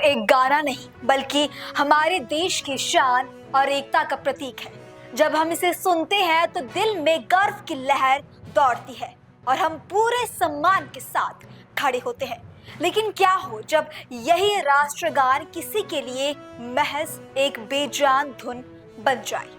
एक गाना नहीं बल्कि हमारे देश की शान और एकता का प्रतीक है। जब हम इसे सुनते हैं तो दिल में गर्व की लहर दौड़ती है और हम पूरे सम्मान के साथ खड़े होते हैं। लेकिन क्या हो जब यही राष्ट्रगान किसी के लिए महज एक बेजान धुन बन जाए।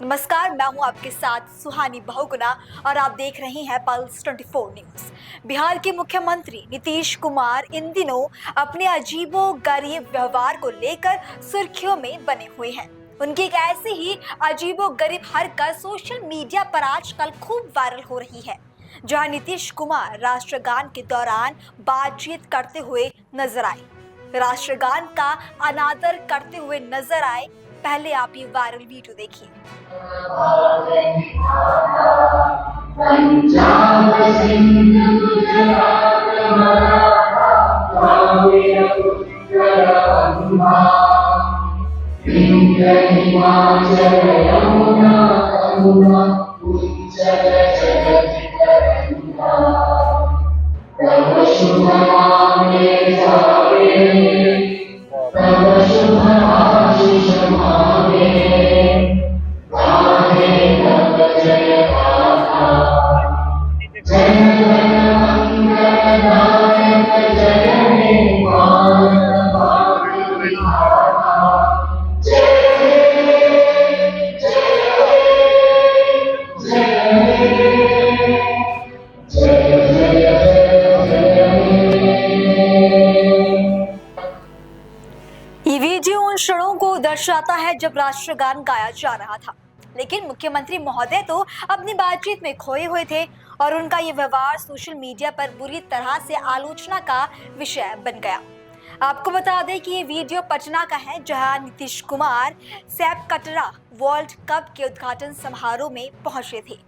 नमस्कार, मैं हूं आपके साथ सुहानी बहुगुना और आप देख रहे हैं पल्स 24 न्यूज। बिहार के मुख्यमंत्री नीतीश कुमार इन दिनों अपने अजीबोगरीब व्यवहार को लेकर सुर्खियों में बने हुए हैं। उनकी एक ऐसी ही अजीबोगरीब हरकत सोशल मीडिया पर आजकल खूब वायरल हो रही है, जहां नीतीश कुमार राष्ट्रगान के दौरान बातचीत करते हुए नजर आए, राष्ट्रगान का अनादर करते हुए नजर आए। पहले आप ये वायरल वीडियो देखिए। ये वीडियो उन क्षणों को दर्शाता है जब राष्ट्रगान गाया जा रहा था, लेकिन मुख्यमंत्री महोदय तो अपनी बातचीत में खोए हुए थे और उनका ये व्यवहार सोशल मीडिया पर बुरी तरह से आलोचना का विषय बन गया। आपको बता दें कि ये वीडियो पटना का है, जहां Nitish Kumar SAP Katra world cup के उद्घाटन समारोह में पहुंचे थे।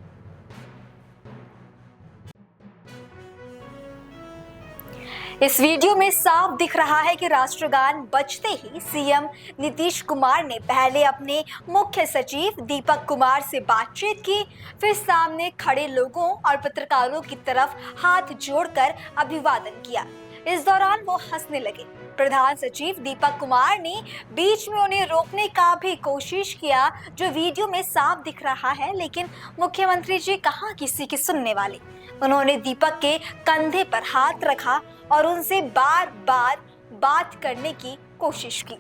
इस वीडियो में साफ दिख रहा है कि राष्ट्रगान बजते ही सीएम नीतीश कुमार ने पहले अपने मुख्य सचिव दीपक कुमार से बातचीत की, फिर सामने खड़े लोगों और पत्रकारों की तरफ हाथ जोड़कर अभिवादन किया। इस दौरान वो हंसने लगे। प्रधान सचिव दीपक कुमार ने बीच में उन्हें रोकने का भी कोशिश किया, जो वीडियो में साफ दिख रहा है, लेकिन मुख्यमंत्री जी कहाँ किसी की सुनने वाले। उन्होंने दीपक के कंधे पर हाथ रखा और उनसे बार बार बात करने की कोशिश की।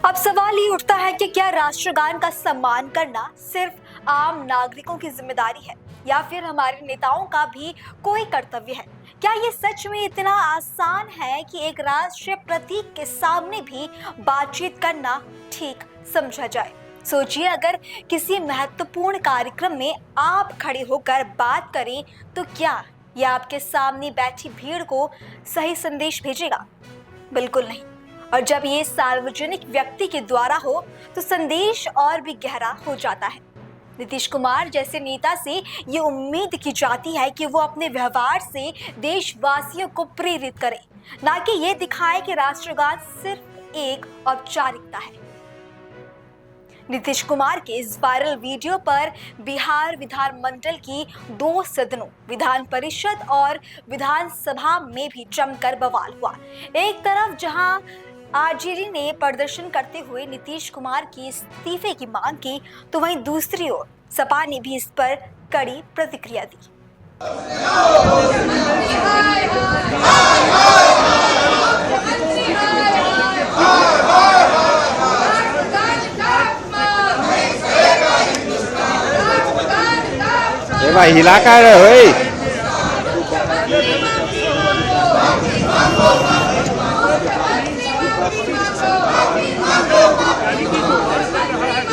अब सवाल ये उठता है कि क्या राष्ट्रगान का सम्मान करना सिर्फ आम नागरिकों की जिम्मेदारी है या फिर हमारे नेताओं का भी कोई कर्तव्य है? क्या ये सच में इतना आसान है कि एक राष्ट्रीय प्रतीक के सामने भी बातचीत करना ठीक समझा जाए? सोचिए, अगर किसी महत्वपूर्ण कार्यक्रम में आप खड़े होकर बात करें तो क्या यह आपके सामने बैठी भीड़ को सही संदेश भेजेगा? बिल्कुल नहीं। और जब ये सार्वजनिक व्यक्ति के द्वारा हो तो संदेश और भी गहरा हो जाता है। नीतीश कुमार जैसे नेता से ये उम्मीद की जाती है कि वो अपने व्यवहार से देशवासियों को प्रेरित करे, ना कि ये दिखाए कि राष्ट्रगान सिर्फ एक औपचारिकता है। नीतीश कुमार के इस वायरल वीडियो पर बिहार विधानमंडल की 2 सदनों, विधान परिषद और विधानसभा में भी जमकर बवाल हुआ। एक तरफ जहां आरजेडी ने प्रदर्शन करते हुए नीतीश कुमार की इस्तीफे की मांग की, तो वहीं दूसरी ओर सपा ने भी इस पर कड़ी प्रतिक्रिया दी। भाई हिला कर रहे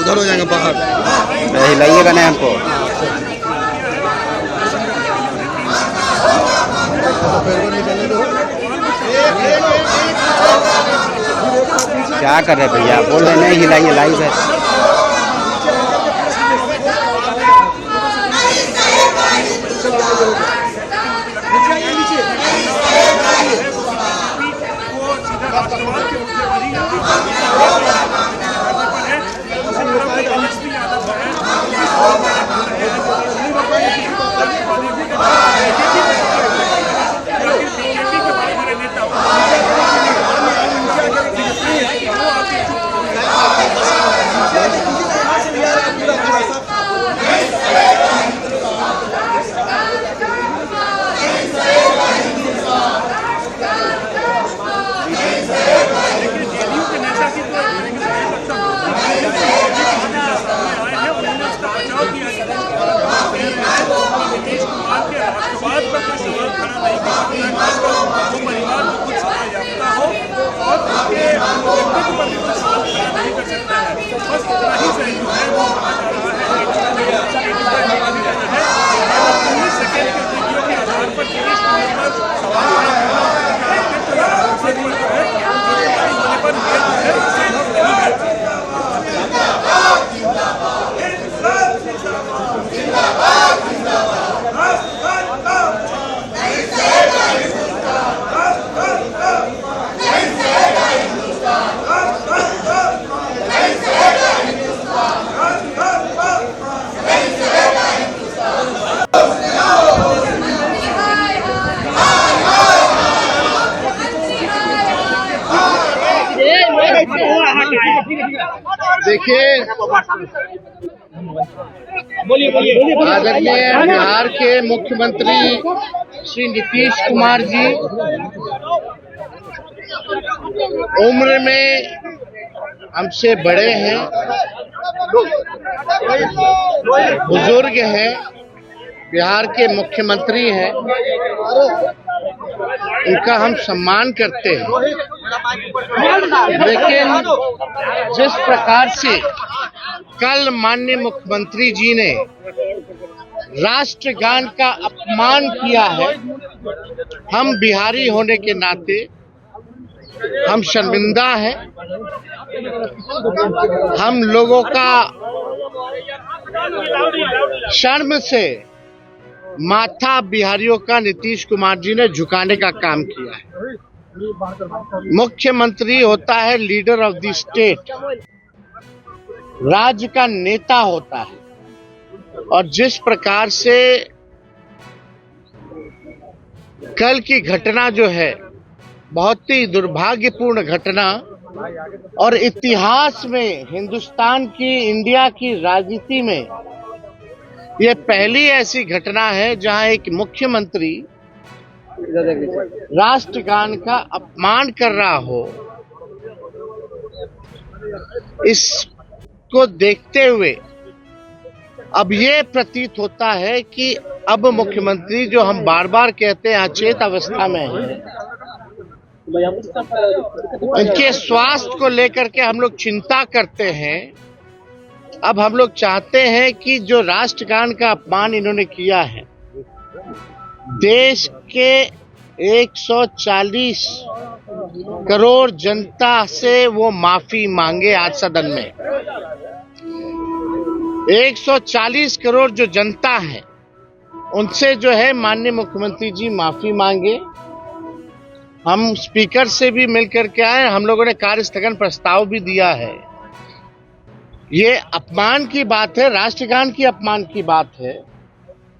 उधर हो जाएंगे बाहर, हिलाइएगा नहीं हमको। क्या कर रहे भैया? बोल रहे नहीं हिलाइए, लाइव है। देखिए, आदरणीय बिहार के मुख्यमंत्री श्री नीतीश कुमार जी उम्र में हमसे बड़े हैं, बुजुर्ग हैं, बिहार के मुख्यमंत्री हैं, उनका हम सम्मान करते हैं। लेकिन जिस प्रकार से कल माननीय मुख्यमंत्री जी ने राष्ट्रगान का अपमान किया है, हम बिहारी होने के नाते हम शर्मिंदा हैं। हम लोगों का शर्म से माथा बिहारियों का नीतीश कुमार जी ने झुकाने का काम किया है। मुख्यमंत्री होता है लीडर ऑफ द स्टेट, राज्य का नेता होता है, और जिस प्रकार से कल की घटना जो है बहुत ही दुर्भाग्यपूर्ण घटना, और इतिहास में हिंदुस्तान की, इंडिया की राजनीति में ये पहली ऐसी घटना है जहां एक मुख्यमंत्री राष्ट्रगान का अपमान कर रहा हो। इसको देखते हुए अब ये प्रतीत होता है कि अब मुख्यमंत्री, जो हम बार बार कहते हैं अचेत अवस्था में है, उनके स्वास्थ्य को लेकर के हम लोग चिंता करते हैं। अब हम लोग चाहते हैं कि जो राष्ट्रगान का अपमान इन्होंने किया है, देश के 140 करोड़ जनता से वो माफी मांगे। आज सदन में 140 करोड़ जो जनता है उनसे जो है माननीय मुख्यमंत्री जी माफी मांगे। हम स्पीकर से भी मिलकर के आए, हम लोगों ने कार्य स्थगन प्रस्ताव भी दिया है। ये अपमान की बात है, राष्ट्रगान की अपमान की बात है।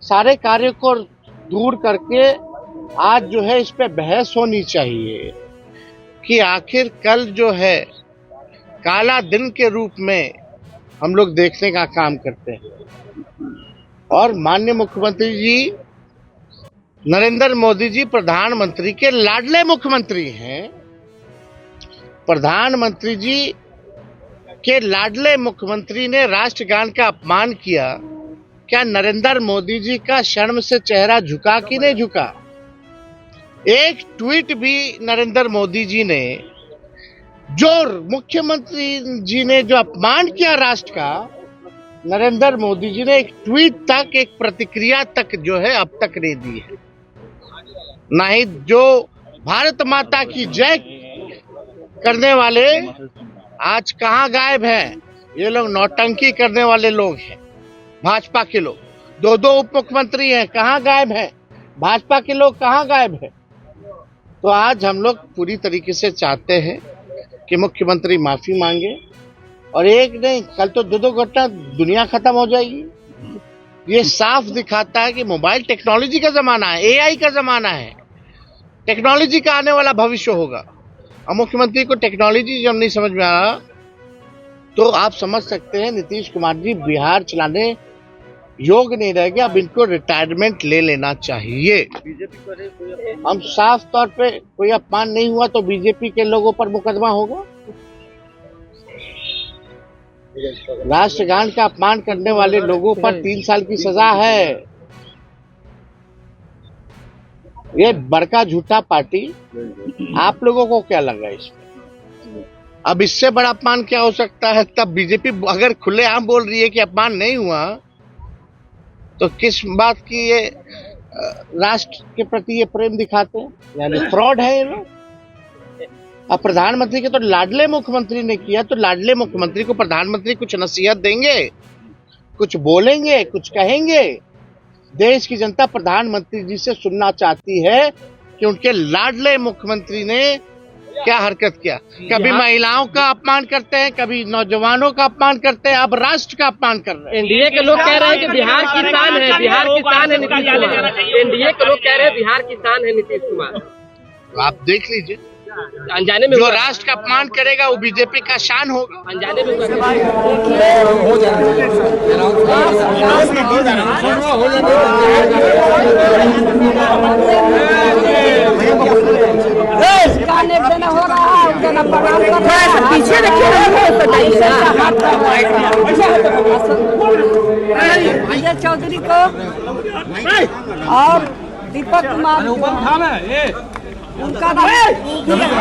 सारे कार्य को दूर करके आज जो है इस पे बहस होनी चाहिए कि आखिर कल जो है काला दिन के रूप में हम लोग देखने का काम करते हैं। और माननीय मुख्यमंत्री जी नरेंद्र मोदी जी प्रधानमंत्री के लाडले मुख्यमंत्री हैं। प्रधानमंत्री जी के लाडले मुख्यमंत्री ने राष्ट्रगान का अपमान किया। क्या नरेंद्र मोदी जी का शर्म से चेहरा झुका कि नहीं झुका? एक ट्वीट भी नरेंद्र मोदी जी ने, जो मुख्यमंत्री जी ने जो अपमान किया राष्ट्र का, नरेंद्र मोदी जी ने एक ट्वीट तक, एक प्रतिक्रिया तक जो है अब तक नहीं दी है। ना ही जो भारत माता की जय करने वाले आज कहाँ गायब हैं? ये लोग नौटंकी करने वाले लोग हैं, भाजपा के लोग। दो दो उप मुख्यमंत्री हैं, कहाँ गायब हैं? भाजपा के लोग कहाँ गायब हैं? तो आज हम लोग पूरी तरीके से चाहते हैं कि मुख्यमंत्री माफी मांगे, और एक नहीं, कल तो दो घटना, दुनिया खत्म हो जाएगी। ये साफ दिखाता है कि मोबाइल टेक्नोलॉजी का जमाना है, एआई का जमाना है, टेक्नोलॉजी का आने वाला भविष्य होगा। और मुख्यमंत्री को टेक्नोलॉजी जब नहीं समझ में आ रहा, तो आप समझ सकते हैं नीतीश कुमार जी बिहार चलाने योग्य नहीं रह गया। अब इनको रिटायरमेंट ले लेना चाहिए। हम साफ तौर पे, कोई अपमान नहीं हुआ तो बीजेपी के लोगों पर मुकदमा होगा। राष्ट्रगान का अपमान करने वाले लोगों पर 3 साल की सजा है। ये बड़का झूठा पार्टी, आप लोगों को क्या लगा इसमें? अब इससे बड़ा अपमान क्या हो सकता है? तब बीजेपी अगर खुलेआम बोल रही है कि अपमान नहीं हुआ, तो किस बात की ये राष्ट्र के प्रति ये प्रेम दिखाते हैं? यानी फ्रॉड है ये लोग। अब प्रधानमंत्री के तो लाडले मुख्यमंत्री ने किया, तो लाडले मुख्यमंत्री को प्रधानमंत्री कुछ नसीहत देंगे, कुछ बोलेंगे, कुछ कहेंगे? देश की जनता प्रधानमंत्री जी से सुनना चाहती है कि उनके लाडले मुख्यमंत्री ने क्या हरकत किया। कभी महिलाओं का अपमान करते हैं, कभी नौजवानों का अपमान करते हैं, अब राष्ट्र का अपमान कर रहे हैं। एनडीए के लोग कह रहे हैं कि बिहार की शान है, बिहार की शान है नीतीश कुमार। एनडीए के लोग कह रहे हैं बिहार की शान है नीतीश कुमार। आप देख लीजिए, अनजाने में जो हुआ। राष्ट्र का अपमान करेगा वो बीजेपी का शान होगा। अनजाने में हुआ। हो रहा है पीछे अजय चौधरी को और दीपक कुमार उनका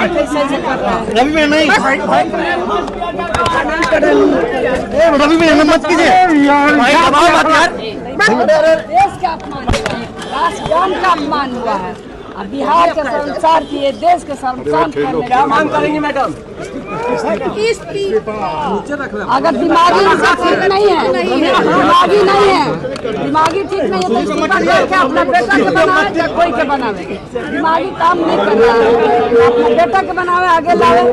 कैसे कर रहा है। रवि में मत कीजिए। देश का अपमान हुआ है, राष्ट्रगान का अपमान हुआ है और बिहार के संसार किए देश के शर्मसार करने क्या मांग करेंगे मैडम? अगर दिमागी ठीक नहीं है, दिमागी नहीं है, दिमागी ठीक नहीं है तो इस्तीफा करके अपना बेटा के बनावे या कोई के बनावे। दिमागी काम नहीं कर रहा है, अपना बेटा के बनावे आगे लावे।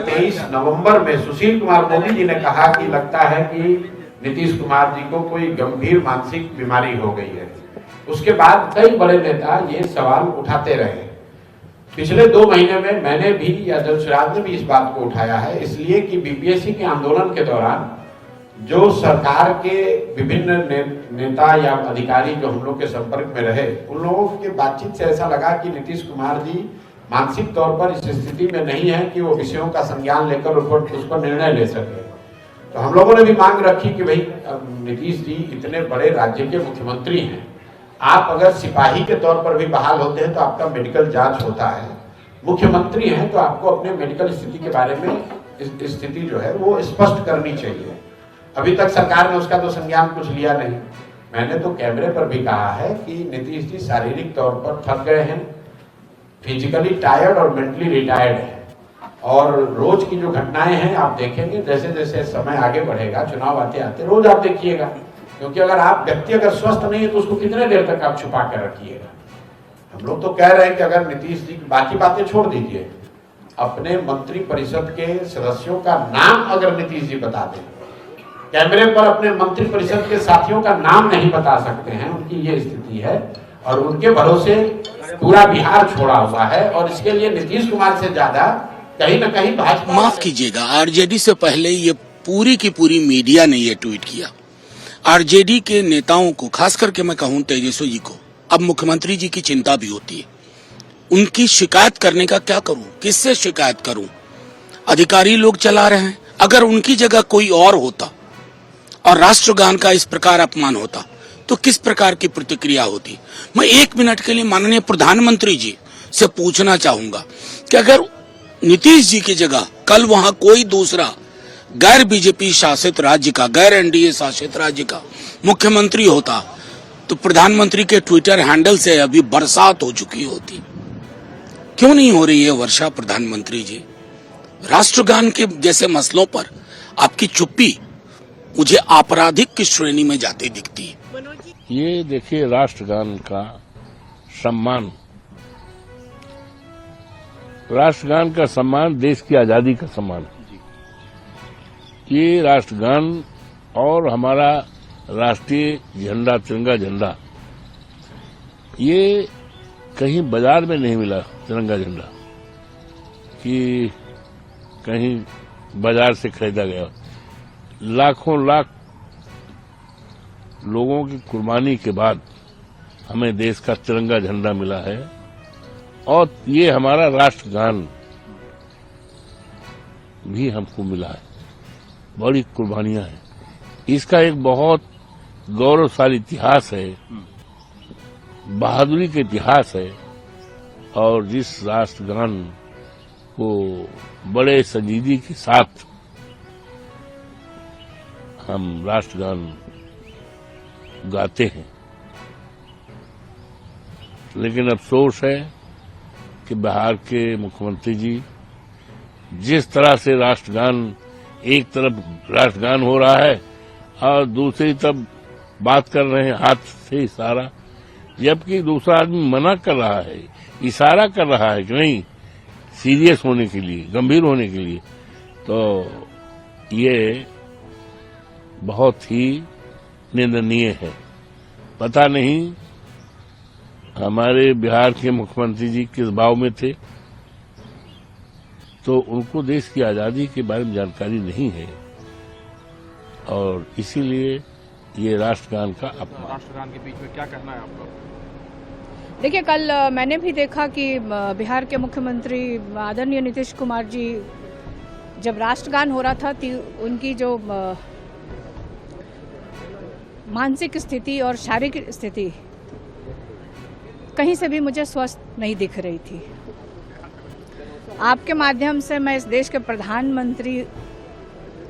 23 नवंबर में सुशील कुमार मोदी जी ने कहा कि लगता है कि नीतीश कुमार जी को कोई गंभीर मानसिक बीमारी हो गई है। उसके बाद कई बड़े नेता ये सवाल उठाते रहे। पिछले 2 महीने में मैंने भी या जलशराज ने भी इस बात को उठाया है, इसलिए कि बीपीएससी के आंदोलन के दौरान जो सरकार के विभिन्न नेता या अधिकारी जो हम लोग के संपर्क में रहे, उन लोगों के बातचीत से ऐसा लगा कि नीतीश कुमार जी मानसिक तौर पर इस स्थिति में नहीं है कि वो विषयों का संज्ञान लेकर उस पर निर्णय ले सके। तो हम लोगों ने भी मांग रखी कि भाई नीतीश जी इतने बड़े राज्य के मुख्यमंत्री हैं, आप अगर सिपाही के तौर पर भी बहाल होते हैं तो आपका मेडिकल जांच होता है, मुख्यमंत्री हैं तो आपको अपने मेडिकल स्थिति के बारे में स्थिति जो है वो स्पष्ट करनी चाहिए। अभी तक सरकार ने उसका तो संज्ञान कुछ लिया नहीं। मैंने तो कैमरे पर भी कहा है कि नीतीश जी शारीरिक तौर पर थक गए हैं, फिजिकली टायर्ड और मेंटली रिटायर्ड है। और रोज की जो घटनाएं हैं आप देखेंगे, जैसे जैसे समय आगे बढ़ेगा, चुनाव आते आते रोज आप देखिएगा, क्योंकि अगर आप व्यक्ति अगर स्वस्थ नहीं है तो उसको कितने देर तक आप छुपा कर रखिएगा। हम लोग तो कह रहे हैं कि अगर नीतीश जी बाकी बातें छोड़ दीजिए, अपने मंत्री परिषद के सदस्यों का नाम अगर नीतीश जी बता दें, कैमरे पर अपने मंत्री परिषद के साथियों का नाम नहीं बता सकते हैं, उनकी ये स्थिति है और उनके भरोसे पूरा बिहार छोड़ा हुआ है। और इसके लिए नीतीश कुमार से ज्यादा कहीं न कहीं भाजपा। माफ कीजिएगा, आरजेडी से पहले ये पूरी की पूरी मीडिया ने ये ट्वीट किया। आरजेडी के नेताओं को, खास करके मैं कहूं तेजस्वी जी को, अब मुख्यमंत्री जी की चिंता भी होती है। उनकी शिकायत करने का क्या करूं, किससे शिकायत करूं? अधिकारी लोग चला रहे हैं। अगर उनकी जगह कोई और होता और राष्ट्रगान का इस प्रकार अपमान होता तो किस प्रकार की प्रतिक्रिया होती? मैं 1 मिनट के लिए माननीय प्रधानमंत्री जी से पूछना चाहूंगा कि अगर नीतीश जी की जगह कल वहां कोई दूसरा गैर बीजेपी शासित राज्य का, गैर एनडीए शासित राज्य का मुख्यमंत्री होता तो प्रधानमंत्री के ट्विटर हैंडल से अभी बरसात हो चुकी होती। क्यों नहीं हो रही है वर्षा प्रधानमंत्री जी? राष्ट्रगान के जैसे मसलों पर आपकी चुप्पी मुझे आपराधिक की श्रेणी में जाती दिखती है। ये देखिए, राष्ट्रगान का सम्मान, राष्ट्रगान का सम्मान देश की आजादी का सम्मान। ये राष्ट्रगान और हमारा राष्ट्रीय झंडा, तिरंगा झंडा, ये कहीं बाजार में नहीं मिला। तिरंगा झंडा कि कहीं बाजार से खरीदा गया। लाखों लाख लोगों की कुर्बानी के बाद हमें देश का तिरंगा झंडा मिला है और ये हमारा राष्ट्रगान भी हमको मिला है। बड़ी कुर्बानियां हैं। इसका एक बहुत गौरवशाली इतिहास है, बहादुरी का इतिहास है। और जिस राष्ट्रगान को बड़े संजीदगी के साथ हम राष्ट्रगान गाते हैं, लेकिन अफसोस है कि बिहार के मुख्यमंत्री जी जिस तरह से राष्ट्रगान, एक तरफ राष्ट्रगान हो रहा है और दूसरी तरफ बात कर रहे हैं हाथ से इशारा, जबकि दूसरा आदमी मना कर रहा है, इशारा कर रहा है कि नहीं, सीरियस होने के लिए, गंभीर होने के लिए। तो ये बहुत ही निंदनीय है। पता नहीं हमारे बिहार के मुख्यमंत्री जी किस भाव में थे, तो उनको देश की आजादी के बारे में जानकारी नहीं है और इसीलिए ये राष्ट्रगान का अपमान। राष्ट्रगान के बीच में क्या कहना है आपका? देखिए, कल मैंने भी देखा कि बिहार के मुख्यमंत्री आदरणीय नीतीश कुमार जी जब राष्ट्रगान हो रहा था उनकी जो मानसिक स्थिति और शारीरिक स्थिति कहीं से भी मुझे स्वस्थ नहीं दिख रही थी। आपके माध्यम से मैं इस देश के प्रधानमंत्री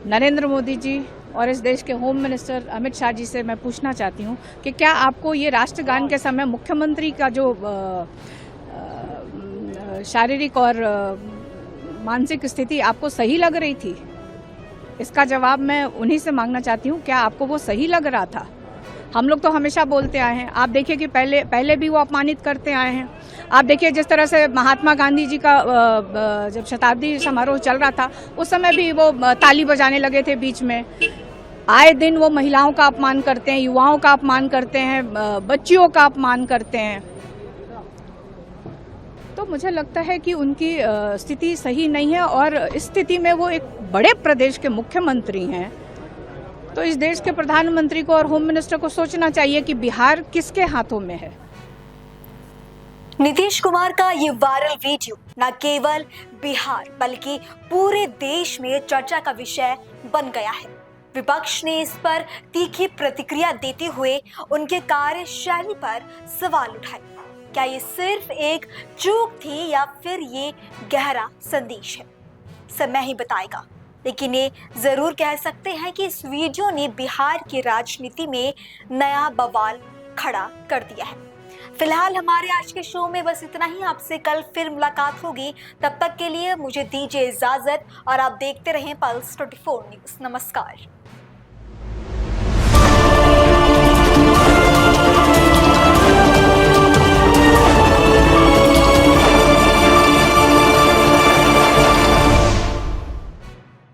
नरेंद्र मोदी जी और इस देश के होम मिनिस्टर अमित शाह जी से मैं पूछना चाहती हूँ कि क्या आपको ये राष्ट्रगान के समय मुख्यमंत्री का जो शारीरिक और मानसिक स्थिति आपको सही लग रही थी? इसका जवाब मैं उन्हीं से मांगना चाहती हूँ, क्या आपको वो सही लग रहा था? हम लोग तो हमेशा बोलते आए हैं, आप देखिए कि पहले भी वो अपमानित करते आए हैं। आप देखिए जिस तरह से महात्मा गांधी जी का जब शताब्दी समारोह चल रहा था उस समय भी वो ताली बजाने लगे थे बीच में। आए दिन वो महिलाओं का अपमान करते हैं, युवाओं का अपमान करते हैं, बच्चियों का अपमान करते हैं। तो मुझे लगता है कि उनकी स्थिति सही नहीं है और इस स्थिति में वो एक बड़े प्रदेश के मुख्यमंत्री हैं, तो इस देश के प्रधानमंत्री को और होम मिनिस्टर को सोचना चाहिए कि बिहार किसके हाथों में है। नीतीश कुमार का ये वायरल वीडियो न केवल बिहार बल्कि पूरे देश में चर्चा का विषय बन गया है। विपक्ष ने इस पर तीखी प्रतिक्रिया देते हुए उनके कार्यशैली पर सवाल उठाए। क्या ये सिर्फ एक चूक थी या फिर ये गहरा संदेश है, समय ही बताएगा। लेकिन ये जरूर कह सकते हैं कि इस वीडियो ने बिहार की राजनीति में नया बवाल खड़ा कर दिया है। फिलहाल हमारे आज के शो में बस इतना ही। आपसे कल फिर मुलाकात होगी, तब तक के लिए मुझे दीजिए इजाजत और आप देखते रहें पल्स 24 न्यूज़। नमस्कार।